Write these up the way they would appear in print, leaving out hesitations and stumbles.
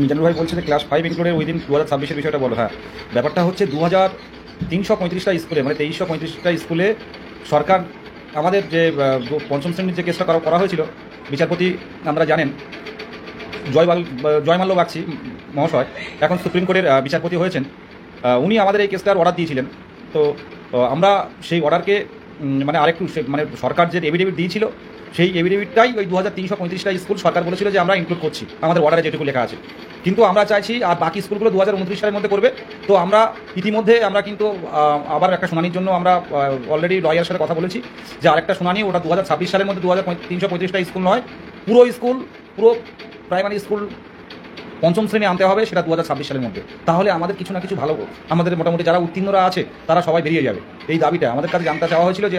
মিজানুর ভাই বলছে যে ক্লাস 5 ইনক্লুডেড উইদিন 2026-এর বিষয়টা বলো। হ্যাঁ, ব্যাপারটা হচ্ছে 2335টা স্কুলে, মানে 2335টা স্কুলে সরকার আমাদের যে পঞ্চম শ্রেণীর যে কেসটা করা হয়েছিল, বিচারপতি আমরা জানেন জয়মাল্য বাগচি মহাশয় এখন সুপ্রিম কোর্টের বিচারপতি হয়েছেন। উনি আমাদের এই কেসটার অর্ডার দিয়েছিলেন। তো আমরা সেই অর্ডারকে মানে আরেকটু মানে সরকার যে এভিডেভিট দিয়েছিল সেই এভিডেভিটটাই ওই 2335টা স্কুল সরকার বলেছিল যে আমরা ইনক্লুড করছি আমাদের অর্ডারে যেটুকু লেখা আছে। কিন্তু আমরা চাইছি আর বাকি স্কুলগুলো 2029 সালের মধ্যে করবে। তো আমরা ইতিমধ্যে আমরা কিন্তু আবার একটা শুনানির জন্য আমরা অলরেডি লয়ারের সাথে কথা বলেছি যে আরেকটা শুনানি, ওটা 2026 সালের মধ্যে 2335টা স্কুল নয়, পুরো প্রাইমারি স্কুল পঞ্চম শ্রেণী আনতে হবে, সেটা 2026 সালের মধ্যে। তাহলে আমাদের কিছু না কিছু ভালো, আমাদের মোটামুটি যারা উত্তীর্ণরা আছে তারা সবাই বেরিয়ে যাবে। এই দাবিটা আমাদের কাছে জানতে চাওয়া হয়েছিল যে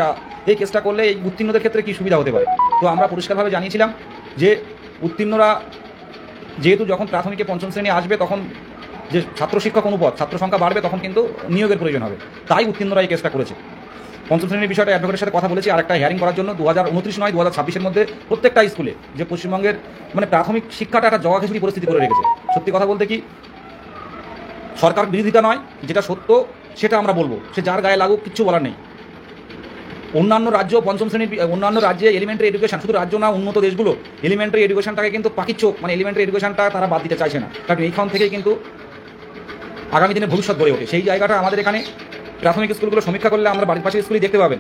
এই কেসটা করলে এই উত্তীর্ণদের ক্ষেত্রে কী সুবিধা হতে পারে। তো আমরা পরিষ্কারভাবে জানিয়েছিলাম যে উত্তীর্ণরা যেহেতু যখন প্রাথমিকে পঞ্চম শ্রেণী আসবে তখন যে ছাত্র শিক্ষক অনুপাত, ছাত্র সংখ্যা বাড়বে, তখন কিন্তু নিয়োগের প্রয়োজন হবে, তাই উত্তীর্ণরা এই কেসটা করেছে। পঞ্চম শ্রেণীর বিষয়টা অ্যাডভোকেটের সাথে কথা বলেছি, আর একটা হিয়ারিং করার জন্য 2029 নয় 2026-এর মধ্যে প্রত্যেকটা স্কুলে যে পশ্চিমবঙ্গের মানে প্রাথমিক শিক্ষাটা একটা জগাখিচুড়ি পরিস্থিতি করে রেখেছে। সত্যি কথা বলতে কি, সরকার বিরোধিতা নয়, যেটা সত্য সেটা আমরা বলবো, সে যার গায়ে লাগুক কিচ্ছু বলার নেই। অন্যান্য রাজ্য পঞ্চম শ্রেণীর অন্যান্য রাজ্যে এলিমেন্টারি এডুকেশন, শুধু রাজ্য না উন্নত দেশগুলো এলিমেন্টারি এডুকেশনটাকে কিন্তু পাকির চোখ, মানে এলিমেন্টারি এডুকেশনটা তারা বাদ দিতে চাইছে না, কারণ এইখান থেকেই কিন্তু আগামী দিনে ভবিষ্যৎ গড়ে ওঠে। সেই জায়গাটা আমাদের এখানে প্রাথমিক স্কুলগুলো সমীক্ষা করলে আমরা বাড়ির পাশে স্কুলেই দেখতে পাবেন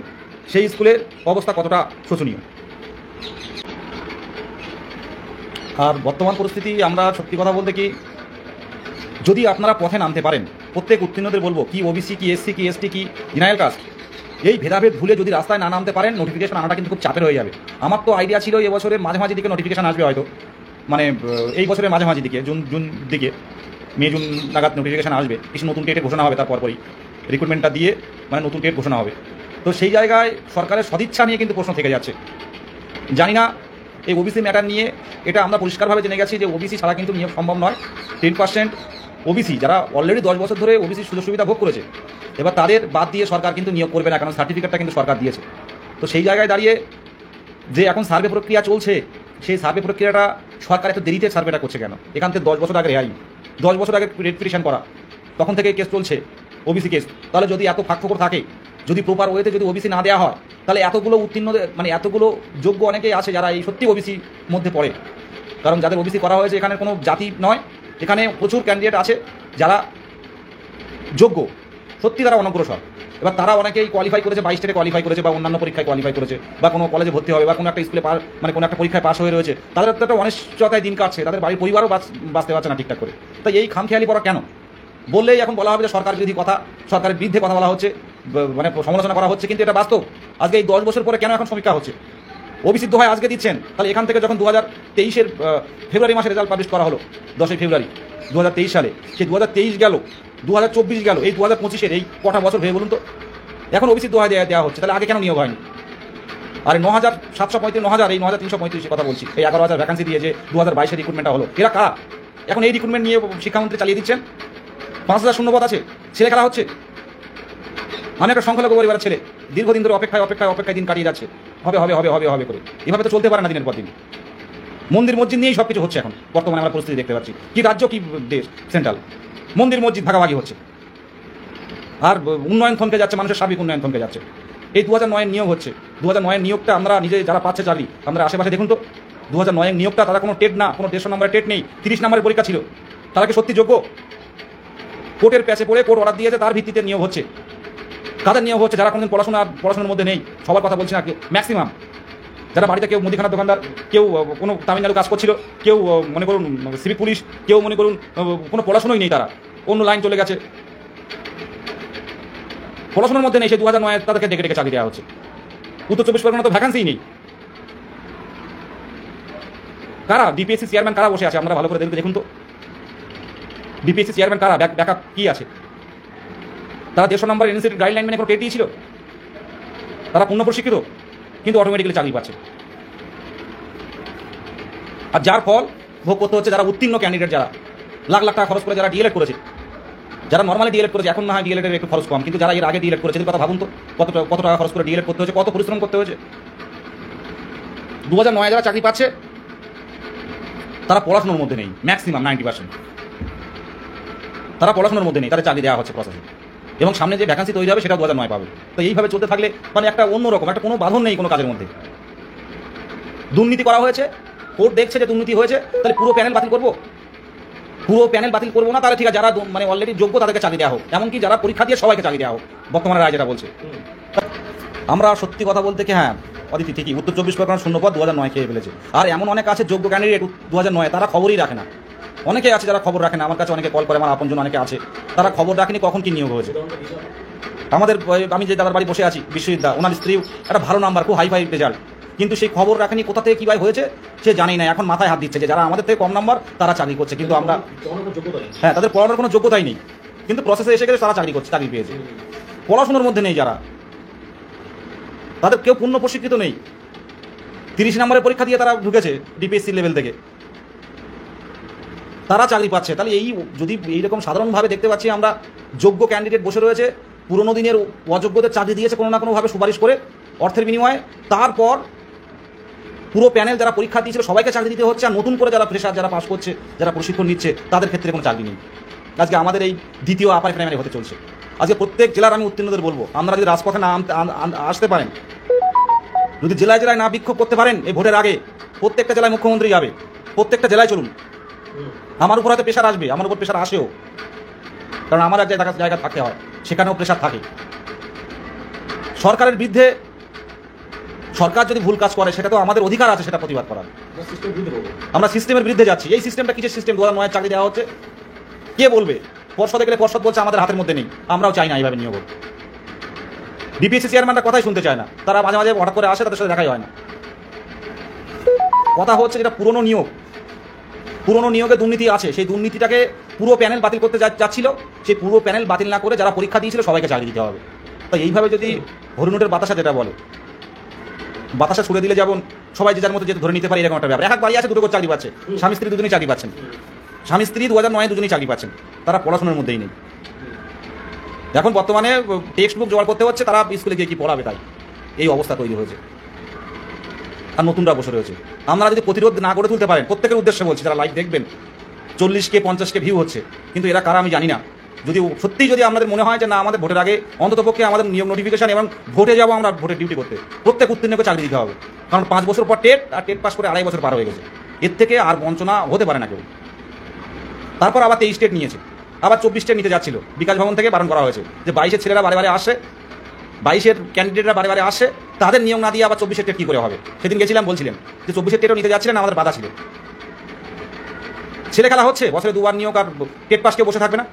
সেই স্কুলের অবস্থা কতটা শোচনীয়। আর বর্তমান পরিস্থিতি আমরা সত্যি কথা বলতে কি, যদি আপনারা পথে নামতে পারেন, প্রত্যেক উত্তীর্ণদের বলবো, কি ওবিসি কি এসসি কি এসটি কি জেনারেল কাস্ট, এই ভেদাভেদ ভুলে যদি রাস্তায় না নামতে পারেন, নোটিফিকেশন আনাটা কিন্তু খুব চাপের হয়ে যাবে। আমার তো আইডিয়া ছিল এবছরের মাঝামাঝি দিকে নোটিফিকেশন আসবে, হয়তো মানে এই বছরের মাঝামাঝি দিকে জুন দিকে, মে জুন নাগাদ নোটিফিকেশন আসবে, কিছু নতুন ডেটের ঘোষণা হবে, তারপরই রিক্রুটমেন্টটা দিয়ে মানে নতুন ডেট ঘোষণা হবে। তো সেই জায়গায় সরকারের সদিচ্ছা নিয়ে কিন্তু প্রশ্ন থেকে যাচ্ছে। জানি না এই ওবিসি ম্যাটার নিয়ে, এটা আমরা পরিষ্কারভাবে জেনে গেছি যে ওবিসি ছাড়া কিন্তু নিয়োগ সম্ভব নয়। 10% ওবিসি যারা অলরেডি 10 বছর ধরে ওবিসি সুযোগ সুবিধা ভোগ করেছে, এবার তাদের বাদ দিয়ে সরকার কিন্তু নিয়োগ করবে না, কারণ সার্টিফিকেটটা কিন্তু সরকার দিয়েছে। তো সেই জায়গায় দাঁড়িয়ে যে এখন সার্ভে প্রক্রিয়া চলছে, সেই সার্ভে প্রক্রিয়াটা সরকার এত দেরিতে সার্ভেটা করছে কেন? এখান থেকে 10 বছর আগে রেহাই, 10 বছর আগে রেজিস্ট্রেশন করা, তখন থেকে কেস চলছে ওবিসি কেস। তাহলে যদি এত ফাঁকফোকর থাকে, যদি প্রপার ওয়েতে যদি ওবিসি না দেওয়া হয়, তাহলে এতগুলো উত্তীর্ণ মানে এতগুলো যোগ্য অনেকেই আছে যারা এই সত্যি ওবিসি মধ্যে পড়ে। কারণ যাদের ওবিসি করা হয়েছে, এখানে কোনো জাতি নয়, এখানে প্রচুর ক্যান্ডিডেট আছে যারা যোগ্য, সত্যি তারা অনগ্রসর। এবার তারা অনেকেই কোয়ালিফাই করেছে, 22 স্টেটে কোয়ালিফাই করেছে, বা অন্যান্য পরীক্ষায় কোয়ালিফাই করেছে, বা কোনো কলেজে ভর্তি হবে, বা কোনো একটা স্কুলে মানে কোনো একটা পরীক্ষায় পাস হয়ে রয়েছে, তাদের একটা অনিশ্চয়তায় দিন কাটছে, তাদের বাড়ির পরিবারও বাঁচতে পারছে না ঠিকঠাক করে। তাই এই খামখেয়ালি পড়া কেন? বললেই এখন বলা হবে যে সরকার বিরোধী কথা, সরকারের বিরুদ্ধে কথা বলা হচ্ছে, মানে সমালোচনা করা হচ্ছে, কিন্তু এটা বাস্তব। আজকে এই 10 বছর পরে কেন এখন সমীক্ষা হচ্ছে? ওবিসির দোহাই আজকে দিচ্ছেন, তাহলে এখান থেকে যখন 2023-এর ফেব্রুয়ারি মাসে রেজাল্ট পাবলিশ করা হলো, 10 ফেব্রুয়ারি 2023 সালে, সেই 2023 গেল, 2024 গেল, এই 2025-এর এই কটা বছর ভেবে বলুন তো, এখন ওবিসির দোহাই দেওয়া হচ্ছে, তাহলে আগে কেন নিয়োগ হয়নি? আর 9,735, 9,000, এই 9,335 কথা বলছি, এই 11,000 ভ্যাকান্সি দিয়ে যে 2022-এর রিক্রুটমেন্টটা হলো, এরা কারা? এখন এই রিক্রুটমেন্ট নিয়ে শিক্ষামন্ত্রী চালিয়ে দিচ্ছেন। 5,000 শূন্যপদ আছে, ছেলে খেলা হচ্ছে। আমি একটা সংখ্যালঘু পরিবারের ছেলে, দীর্ঘদিন ধরে অপেক্ষায় দিন কাটিয়ে যাচ্ছে, হবে হবে হবে হবে হবে করে। এভাবে তো চলতে পারে না দিনের পর দিন। মন্দির মসজিদ নিয়েই সব কিছু হচ্ছে এখন বর্তমানে আমরা পরিস্থিতি দেখতে পাচ্ছি। কি রাজ্য কি দেশ, সেন্ট্রাল মন্দির মসজিদ ভাগাভাগি হচ্ছে, আর উন্নয়ন থমকে যাচ্ছে, মানুষের সার্বিক উন্নয়ন থমকে যাচ্ছে। এই 2009-এর নিয়োগ হচ্ছে, 2009-এর নিয়োগটা আমরা নিজে যারা পাচ্ছে চাকরি, আমরা আশেপাশে দেখুন তো, 2009-এর নিয়োগটা তারা কোনো টেট না, কোনো 150 নম্বরের টেট নেই, 30 নম্বরের পরীক্ষা ছিল। তারা কি সত্যি যোগ্য? কোর্টের প্যাচে পড়ে কোর্ট অর্ডার দিয়েছে, তার ভিত্তিতে নিয়োগ হচ্ছে। কাদের নিয়োগ হচ্ছে? যারা কোনোদিন পড়াশোনার মধ্যে নেই, সবার কথা বলছি না, ম্যাক্সিমাম যারা বাড়িতে, কেউ মুদিখানার দোকানদার, কেউ কোনো তামিলনাড়ু কাজ করছিল, কেউ মনে করুন সিভিক পুলিশ, কেউ মনে করুন কোনো পড়াশোনাই নেই, তারা অন্য লাইন চলে গেছে, পড়াশোনার মধ্যে নেই, সেই 2009 তাদেরকে ডেকে চাকরি দেওয়া হচ্ছে। উত্তর 24 পরগনা তো ভ্যাকান্সিই নেই। কারা ডিপিএসসি চেয়ারম্যান কারা বসে আছে? আমরা ভালো করে দেখুন তো, ডিপিএসসি চেয়ারম্যান কারা, ব্যাকআপ কি আছে? তারা 150 নম্বর এনসিটির গাইডলাইন মেনে কোনো টেট দিয়েছিল? তারা পূর্ণ প্রশিক্ষিত, কিন্তু অটোমেটিক্যালি চাকরি পাচ্ছে। আর যার ফল ভোগ করতে হচ্ছে যারা উত্তীর্ণ ক্যান্ডিডেট, যারা লাখ লাখ টাকা খরচ করে যারা ডিএলএড করেছে, যারা নর্মালি ডিএলএড করেছে, এখন না হয় ডিএলএডের একটু খরচ কম, কিন্তু যারা এর আগে ডিএলএড করেছে, কথা ভাবুন তো, কত টাকা খরচ করে ডিএলএড করতে হয়েছে, কত পরিশ্রম করতে হয়েছে। 2009 যারা চাকরি পাচ্ছে, তারা পড়াশোনার মধ্যে নেই, ম্যাক্সিমাম 90%। তারা পড়াশোনার মধ্যে নেই, তাদের চাকরি দেওয়া হচ্ছে প্রসেসে, এবং সামনে যে ভ্যাকান্সি তৈরি হবে সেটাও 2009 পাবে। তো এইভাবে চলতে থাকলে মানে একটা অন্যরকম একটা কোনো বাঁধন নেই কোনো কাজের মধ্যে। দুর্নীতি করা হয়েছে, কোর্ট দেখছে যে দুর্নীতি হয়েছে, তাহলে পুরো প্যানেল বাতিল করবো? পুরো প্যানেল বাতিল করবো না, তাহলে ঠিক আছে যারা মানে অলরেডি যোগ্য তাদেরকে চাকরি দেওয়া হোক, এমনকি যারা পরীক্ষা দিয়ে সবাইকে চাকরি দেওয়া হোক, বর্তমানে রায় যেটা বলছে। আমরা সত্যি কথা বলতে কি, হ্যাঁ অদিতি ঠিকই, উত্তর 24 পরগনা শূন্যপদ 2009 খেয়ে ফেলেছে। আর এমন অনেক আছে যোগ্য ক্যান্ডিডেট 2009, তারা খবরই রাখে না। অনেকে আছে যারা খবর রাখে না, আমার কাছে অনেকে কল করে, আমার আপনজন অনেকে আছে, তারা খবর রাখেনি কখন কি নিয়োগ হয়েছে। আমাদের আমি যে দাদার বাড়ি বসে আছি, বিশ্বজিৎ, ওনার স্ত্রী একটা ভালো নাম্বার, খুব হাই ফাই রেজাল্ট, কিন্তু সেই খবর রাখেনি কোথা থেকে কীভাবে হয়েছে সে জানেই না। এখন মাথায় হাত দিচ্ছে যে যারা আমাদের থেকে কম নাম্বার তারা চাকরি করছে, কিন্তু আমরা হ্যাঁ তাদের পড়ানোর কোনো যোগ্যতাই নেই, কিন্তু প্রসেসে এসে গেলে তারা চাকরি করছে, চাকরি পেয়েছে। পড়াশোনার মধ্যে নেই যারা, তাদের কেউ পূর্ণ প্রশিক্ষিত নেই, 30 নম্বরের পরীক্ষা দিয়ে তারা ঢুকেছে ডিপিএসসি লেভেল থেকে, তারা চাকরি পাচ্ছে। তাহলে এই যদি এইরকম সাধারণভাবে দেখতে পাচ্ছি আমরা, যোগ্য ক্যান্ডিডেট বসে রয়েছে, পুরোনো দিনের অযোগ্যদের চাকরি দিয়েছে কোনো না কোনোভাবে সুপারিশ করে অর্থের বিনিময়ে, তারপর পুরো প্যানেল যারা পরীক্ষা দিয়েছিল সবাইকে চাকরি দিতে হচ্ছে, আর নতুন করে যারা ফ্রেশার যারা পাস করছে, যারা প্রশিক্ষণ নিচ্ছে, তাদের ক্ষেত্রে কোনো চাকরি নেই। আজকে আমাদের এই দ্বিতীয় আপার প্রাইমারি হতে চলছে। আজকে প্রত্যেক জেলার আমি উত্তীর্ণদের বলবো, আপনারা যদি রাজপথে না আসতে পারেন, যদি জেলায় জেলায় না বিক্ষোভ করতে পারেন এই ভোটের আগে, প্রত্যেকটা জেলায় মুখ্যমন্ত্রী যাবে, প্রত্যেকটা জেলায় চলুন। আমার উপর হয়তো প্রেশার আসবে, আমার উপর প্রেশার আসেও, কারণ আমার এক জায়গা থাকতে হয়, সেখানেও প্রেশার থাকে। সরকারের বিরুদ্ধে, সরকার যদি ভুল কাজ করে সেটা তো আমাদের অধিকার আছে সেটা প্রতিবাদ করার। আমরা সিস্টেমের বিরুদ্ধে যাচ্ছি। এই সিস্টেমটা কিসের সিস্টেম? 2009 চাকরি দেওয়া হচ্ছে, কে বলবে? পর্ষদে গেলে পর্ষদ বলছে আমাদের হাতের মধ্যে নেই, আমরাও চাই না এইভাবে নিয়োগ। ডিপিএসসি চেয়ারম্যানরা কথাই শুনতে চায় না, তারা মাঝে মাঝে হঠাৎ করে আসে, তাদের সাথে দেখাই হয় না। কথা হচ্ছে যেটা পুরনো নিয়োগ, পুরনো নিয়োগে দুর্নীতি আছে, সেই দুর্নীতিটাকে পুরো প্যানেল বাতিল করতে যাচ্ছিল, সেই পুরো প্যানেল বাতিল না করে যারা পরীক্ষা দিয়েছিল সবাইকে চাকরি দিতে হবে। তাই এইভাবে যদি হরিণুটের বাতাসা যেটা বলে, বাতাসা ছুড়ে দিলে যেমন সবাই যে যার মতো যেতে ধরে নিতে পারে, এরকম একটা ব্যাপার। এক বাড়ি আছে, দুটো করে চাকরি পাচ্ছে, স্বামী স্ত্রী দুজনেই চাকরি পাচ্ছেন, স্বামী স্ত্রী 2009 দুজনেই চাকরি পাচ্ছেন, তারা পড়াশোনার মধ্যেই নেই। এখন বর্তমানে টেক্সট বুক জোগাড় করতে হচ্ছে, তারা স্কুলে গিয়ে কি পড়াবে, তাই এই অবস্থা তৈরি হয়েছে। আর নতুনরা বসে রয়েছে। আপনারা যদি প্রতিরোধ না করে তুলতে পারেন, প্রত্যেকের উদ্দেশ্যে বলছি, যারা লাইভ দেখবেন, 40K 50K ভিউ হচ্ছে, কিন্তু এরা কারা আমি জানি না। যদি সত্যিই যদি আমাদের মনে হয় যে না, আমাদের ভোটের আগে অন্ততপক্ষে আমাদের নিয়োগ নোটিফিকেশন এবং ভোটে যাবো আমরা ভোটের ডিউটি করতে, প্রত্যেক উত্তীর্ণকে চাকরি দিতে হবে। কারণ 5 বছর পর টেট, আর টেট পাস করে 2.5 বছর পার হয়ে গেছে, এর থেকে আর বঞ্চনা হতে পারে না কেউ। তারপর আবার 23 স্টেট নিয়েছে, আবার 24 স্টেট নিতে যাচ্ছিল, বিকাশ ভবন থেকে বারণ করা হয়েছে যে 22-এর ছেলেরা বারে বারে আসে, 22-এর ক্যান্ডিডেটরা বারে বারে আসে, তাদের নিয়োগ না দিয়ে আবার 24-এর টেট কী করে হবে। সেদিন গেছিলাম, বলছিলেন যে 24-এর টেটও নিতে যাচ্ছিলেন, আমাদের বাধা ছিল। ছেলে খেলা হচ্ছে, বছরে 2বার নিয়োগ, আর টেট পাস কেউ বসে থাকবে না।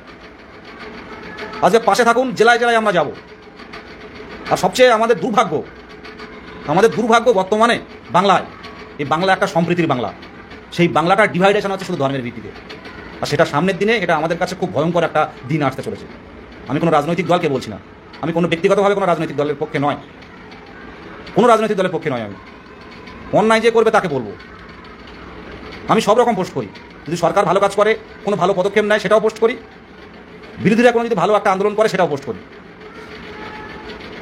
আজকে পাশে থাকুন, জেলায় জেলায় আমরা যাব। আর সবচেয়ে আমাদের দুর্ভাগ্য বর্তমানে বাংলায়, এই বাংলা একটা সম্প্রীতির বাংলা, সেই বাংলাটার ডিভাইডেশন হচ্ছে শুধু ধর্মের ভিত্তিতে। আর সেটা সামনের দিনে এটা আমাদের কাছে খুব ভয়ঙ্কর একটা দিন আসতে চলেছে। আমি কোনো রাজনৈতিক দলকে বলছি না, আমি কোনো ব্যক্তিগতভাবে কোনো রাজনৈতিক দলের পক্ষে নয়, কোনো রাজনৈতিক দলের পক্ষে নয়। আমি অন্যায় যে করবে তাকে বলবো। আমি সব রকম পোস্ট করি, যদি সরকার ভালো কাজ করে, কোনো ভালো পদক্ষেপ নেয় সেটাও পোস্ট করি, বিরোধীরা কোনো যদি ভালো একটা আন্দোলন করে সেটাও পোস্ট করি।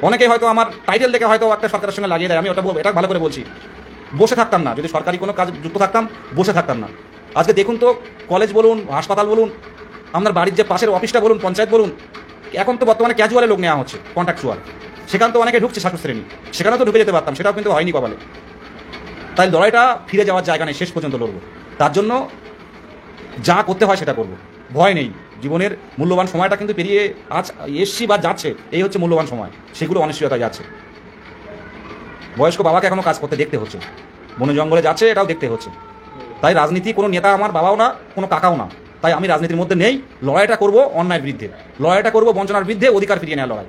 অনেকে হয়তো আমার টাইটেল দেখে হয়তো একটা সরকারের সঙ্গে লাগিয়ে দেয়, আমি এটা ভালো করে বলছি, বসে থাকতাম না, যদি সরকারি কোনো কাজ যুক্ত থাকতাম, বসে থাকতাম না। আজকে দেখুন তো, কলেজ বলুন, হাসপাতাল বলুন, আপনার বাড়ির যে পাশের অফিসটা বলুন, পঞ্চায়েত বলুন, এখন তো বর্তমানে ক্যাজুয়ালে লোক নেওয়া হচ্ছে, কন্ট্রাকচুয়াল। সেখানে তো অনেকে ঢুকছে ছাত্র শ্রেণী, সেখানেও তো ঢুকে যেতে পারতাম, সেটাও কিন্তু হয়নি কপালে। তাই লড়াইটা ফিরে যাওয়ার জায়গা নেই, শেষ পর্যন্ত লড়বো। তার জন্য যা করতে হয় সেটা করবো, ভয় নেই। জীবনের মূল্যবান সময়টা কিন্তু পেরিয়ে এসছি বা যাচ্ছে, এই হচ্ছে মূল্যবান সময়, সেগুলো অনিশ্চয়তায় যাচ্ছে। বয়স্ক বাবাকে এখনও কাজ করতে দেখতে হচ্ছে, বনে জঙ্গলে যাচ্ছে, এটাও দেখতে হচ্ছে। তাই রাজনীতি কোনো নেতা আমার বাবাও না, কোনো কাকাও না, তাই আমি রাজনীতির মধ্যে নেই। লড়াইটা করব অন্যায়ের বিরুদ্ধে, লড়াইটা করব বঞ্চনার বিরুদ্ধে, অধিকার ফিরিয়ে নেওয়ার লড়াই।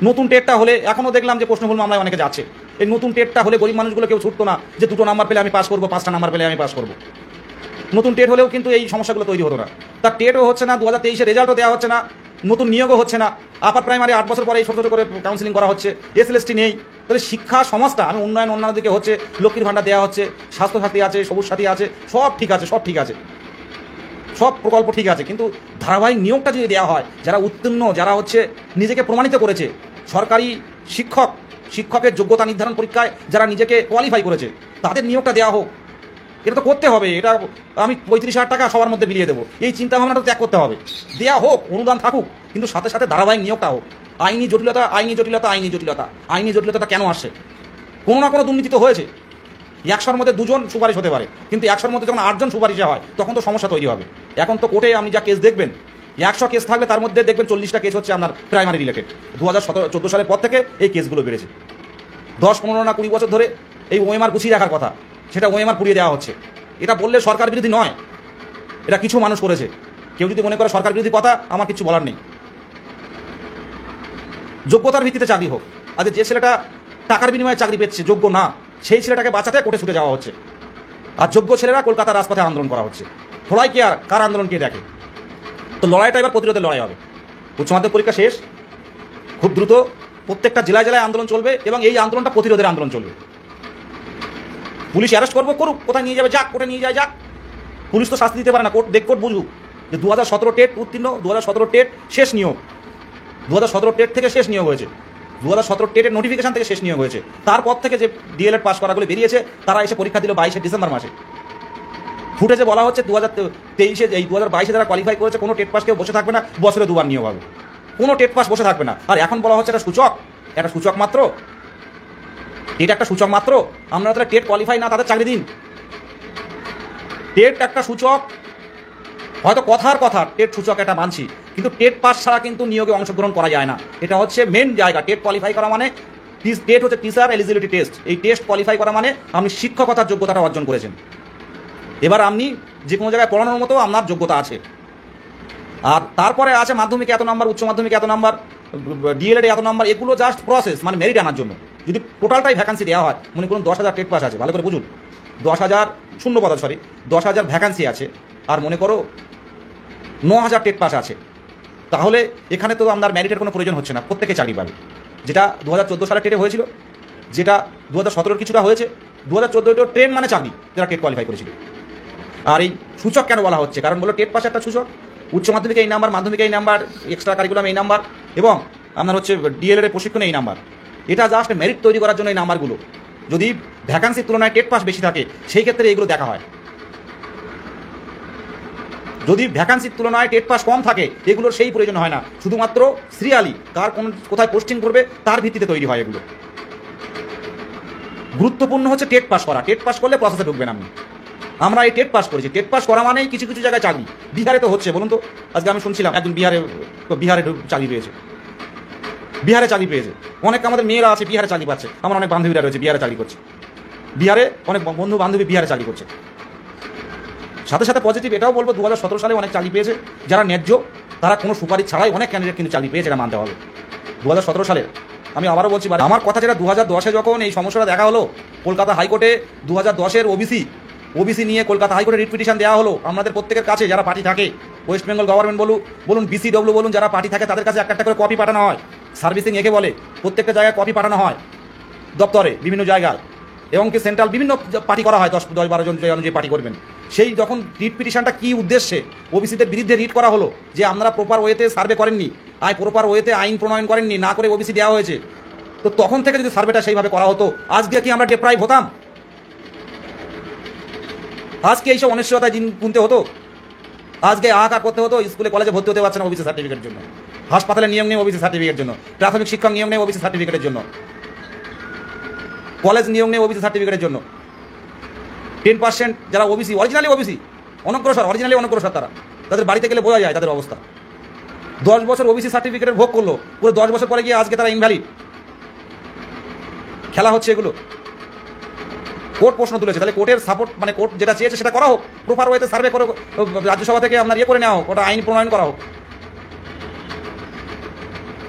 নতুন টেটটা হলে, এখনও দেখলাম যে প্রশ্নভুল মামলায় অনেকে যাচ্ছে, এই নতুন টেটটা হলে গরিব মানুষগুলো কেউ ছুটতো না যে 2টো নাম্বার পেলে আমি পাস করবো, 5টা নাম্বার পেলে আমি পাস করবো। নতুন টেট হলেও কিন্তু এই সমস্যাগুলো তৈরি হতো না। তার টেটও হচ্ছে না, 2023-এর রেজাল্টও দেওয়া হচ্ছে না, নতুন নিয়োগও হচ্ছে না। আপার প্রাইমারি 8 বছর পরে ছোটো ছোটো করে কাউন্সিলিং করা হচ্ছে, SLST নেই। তাহলে শিক্ষা সমাজটা, আমি অন্যান্য দিকে হচ্ছে, লক্ষ্মীর ভাণ্ডার দেওয়া হচ্ছে, স্বাস্থ্যসাথী আছে, সবুজ সাথী আছে, সব ঠিক আছে, সব প্রকল্প ঠিক আছে, কিন্তু ধারাবাহিক নিয়োগটা যদি দেওয়া হয়, যারা উত্তীর্ণ, যারা হচ্ছে নিজেকে প্রমাণিত করেছে, সরকারি শিক্ষকের যোগ্যতা নির্ধারণ পরীক্ষায় যারা নিজেকে কোয়ালিফাই করেছে, তাদের নিয়োগটা দেওয়া হোক। এটা তো করতে হবে, এটা আমি 35,000 টাকা সবার মধ্যে বিলিয়ে দেবো, এই চিন্তা ভাবনাটা ত্যাগ করতে হবে। দেয়া হোক, অনুদান থাকুক, কিন্তু সাথে সাথে ধারাবাহিক নিয়োগটা হোক। আইনি জটিলতা আইনি জটিলতা আইনি জটিলতা আইনি জটিলতা কেন আসছে? কোনো না কোনো দুর্নীতি তো হয়েছে। 100-র মধ্যে 2জন সুপারিশ হতে পারে, কিন্তু 100-র মধ্যে যখন 8জন সুপারিশে হয় তখন তো সমস্যা তৈরি হবে। এখন তো কোর্টে আপনি যা কেস দেখবেন, 100 কেস থাকলে তার মধ্যে দেখবেন 40টা কেস হচ্ছে আপনার প্রাইমারি রিলেটেড। 2014 সালের পর থেকে এই কেসগুলো বেড়েছে। 10, 15 না 20 বছর ধরে এই ওএমআর গুছিয়ে রাখার কথা, সেটা ওএমআর পুড়িয়ে দেওয়া হচ্ছে। এটা বললে সরকার বিরোধী নয়, এটা কিছু মানুষ করেছে। কেউ যদি মনে করে সরকার বিরোধী কথা, আমার কিছু বলার নেই। যোগ্যতার ভিত্তিতে চাকরি হোক। আজ যে ছেলেটা টাকার বিনিময়ে চাকরি পেচ্ছে, যোগ্য না, সেই ছেলেটাকে বাঁচাতে কোর্টে ছুটে যাওয়া হচ্ছে। আর যোগ্য ছেলেরা কলকাতার রাজপথে আন্দোলন করা হচ্ছে। থোড়াই কে আর কার আন্দোলন কে দেখে? তো লড়াইটা এবার প্রতিরোধের লড়াই হবে। উচ্চ মাধ্যমিক পরীক্ষা শেষ, খুব দ্রুত প্রত্যেকটা জেলায় জেলায় আন্দোলন চলবে এবং এই আন্দোলনটা প্রতিরোধের আন্দোলন চলবে। পুলিশ অ্যারেস্ট করবো, করুক, কোথায় নিয়ে যাবে যাক, কোর্টে নিয়ে যায় যাক। পুলিশ তো শাস্তি দিতে পারে না, কোর্ট বুঝুক যে 2017 টেট উত্তীর্ণ, 2017 টেট শেষ নিয়োগ, 2017 টেট থেকে শেষ নিয়োগ হয়েছে, 2017 টেটের নোটিফিকেশন থেকে শেষ নিয়োগ হয়েছে। তারপর থেকে যে ডিএলএড পাস করাগুলো বেরিয়েছে, তারা এসে পরীক্ষা দিল 22 ডিসেম্বর মাসে। ফুটেজে বলা হচ্ছে 2023 এই 2022 যারা কোয়ালিফাই করেছে, কোনো টেট পাস কেউ বসে থাকবে না, বছরে 2বার নিয়োগ হবে, কোনো টেট পাস বসে থাকবে না। আর এখন বলা হচ্ছে এটা সূচক, একটা সূচক মাত্র, টেট একটা সূচক মাত্র। আমরা তারা টেট কোয়ালিফাই না, তাদের চাকরি দিন। টেট একটা সূচক, হয়তো কথার কথা টেট সূচক এটা মানছি, কিন্তু টেট পাস ছাড়া কিন্তু নিয়োগে অংশগ্রহণ করা যায় না। এটা হচ্ছে মেন জায়গা। টেট কোয়ালিফাই করা মানে, টেট হচ্ছে টিচার এলিজিবিলিটি টেস্ট। এই টেস্ট কোয়ালিফাই করা মানে আপনি শিক্ষকতার যোগ্যতাটা অর্জন করেছেন। এবার আপনি যে কোনো জায়গায় পড়ানোর মতো আপনার যোগ্যতা আছে। আর তারপরে আছে মাধ্যমিকে এত নাম্বার, উচ্চ মাধ্যমিকে এত নাম্বার, ডিএলএডে এত নাম্বার। এগুলো জাস্ট প্রসেস, মানে মেরিট আনার জন্য। যদি টোটালটাই ভ্যাকান্সি দেওয়া হয়, মনে করুন 10,000 টেট পাস আছে, ভালো করে বুঝুন, 10,000 10,000 ভ্যাকান্সি আছে, আর মনে করো 9,000 টেট পাস আছে, তাহলে এখানে তো আপনার ম্যারিটের কোনো প্রয়োজন হচ্ছে না, প্রত্যেকে চাকরি পাবে। যেটা 2014 সালে টেটে হয়েছিল, যেটা 2017 কিছুটা হয়েছে। 2014 ট্রেন মানে চাকরি, যারা টেট কোয়ালিফাই করেছিল। আর এই সূচক কেন বলা হচ্ছে? কারণ বলো টেট পাস একটা সূচক, উচ্চ মাধ্যমিকে এই নাম্বার, মাধ্যমিকে এই নাম্বার, এক্সট্রা কারিকুলাম এই নাম্বার, এবং আপনার হচ্ছে ডিএলএড প্রশিক্ষণে এই নাম্বার। এটা জাস্ট মেরিট তৈরি করার জন্য এই নাম্বারগুলো। যদি ভ্যাকান্সির তুলনায় টেট পাস বেশি থাকে, সেই ক্ষেত্রে এইগুলো দেখা হয়। যদি ভ্যাকান্সির তুলনায় টেট পাস কম থাকে, এগুলোর সেই প্রয়োজন হয় না। শুধুমাত্র সিরিয়ালি কার কোথায় পোস্টিং করবে তার ভিত্তিতে তৈরি হয় এগুলো। গুরুত্বপূর্ণ হচ্ছে টেট পাস করা। টেট পাস করলে প্রসেসে ঢুকবেন আপনি। আমরা এই টেট পাস করেছি, টেট পাস করা মানেই কিছু কিছু জায়গায় চাকরি। বিহারে তো হচ্ছে, বলুন তো। আজকে আমি শুনছিলাম একজন বিহারে চাকরি পেয়েছে, বিহারে চাকরি পেয়েছে। অনেক আমাদের মেয়েরা আছে বিহারে চাকরি পাচ্ছে, আমার অনেক বান্ধবীরা রয়েছে বিহারে চাকরি করছে, বিহারে অনেক বন্ধু বান্ধবী বিহারে চাকরি করছে। সাথে সাথে পজিটিভ এটাও বলবো, 2017 সালে অনেক চাকরি পেয়েছে যারা ন্যায্য, তারা কোনো সুপারিশ ছাড়াই অনেক ক্যান্ডিডেট কিন্তু চাকরি পেয়েছে, এটা মানতে হবে। 2017 সালে আমি আবারও বলছি, আমার কথা যেটা 2010-এ যখন এই সমস্যাটা দেখা হলো, কলকাতা হাইকোর্টে 2010-এর ওবিসি নিয়ে কলকাতা হাইকোর্টে রিট পিটিশন দেওয়া হলো। আমাদের প্রত্যেকের কাছে যারা পার্টি থাকে, ওয়েস্ট বেঙ্গল গভর্নমেন্ট বলুন, বিসিডব্লিউ বলুন, যারা পার্টি থাকে তাদের কাছে একটা করে কপি পাঠানো হয়। সার্ভিসিং একে বলে, প্রত্যেকটা জায়গায় কপি পাঠানো হয় দপ্তরে, বিভিন্ন জায়গায়, এবং কি সেন্ট্রাল বিভিন্ন পার্টি করা হয়, 10-12 জন যে পার্টি করবেন। সেই যখন রিট পিটিশনটা কী উদ্দেশ্যে ওবিসিদের বিরুদ্ধে রিট করা হলো, যে আপনারা প্রপার ওয়েতে সার্ভে করেননি, প্রপার ওয়েতে আইন প্রণয়ন করেননি, না করে ওবিসি দেওয়া হয়েছে, তো তখন থেকে যদি সার্ভেটা সেইভাবে করা হতো, আজকে কি আমরা ডেপ্রাইভ হতাম? আজকে এইসব অনিশ্চয়তায় দিন গুনতে হতো? আজকে আহাকার করতে হতো? স্কুলে কলেজে ভর্তি হতে পারছে না ওবিসি সার্টিফিকেটের জন্য, হাসপাতালে নিয়ম নেই ওবিসি সার্টিফিকেটের জন্য, প্রাথমিক শিক্ষক নিয়ম নেই ওবিসি সার্টিফিকেটের জন্য, কলেজ নিয়ম নেই ওবিসি সার্টিফিকেটের জন্য। 10% যারা ওবিসি, অরিজিনালি অনগ্রসর, তাদের বাড়িতে গেলে বোঝা যায় তাদের অবস্থা। 10 বছর ওবিসি সার্টিফিকেটের ভোগ করলো, পুরো 10 বছর পরে গিয়ে আজকে তারা ইনভ্যালিড। খেলা হচ্ছে এগুলো। কোর্ট প্রশ্ন তুলেছে, তাহলে কোর্টের সাপোর্ট, মানে কোর্ট যেটা চেয়েছে সেটা করা হোক, প্রপার ওয়েতে সার্ভে করে রাজ্যসভা থেকে আপনার করে নেওয়া হোক, ওটা আইন প্রণয়ন করা হোক।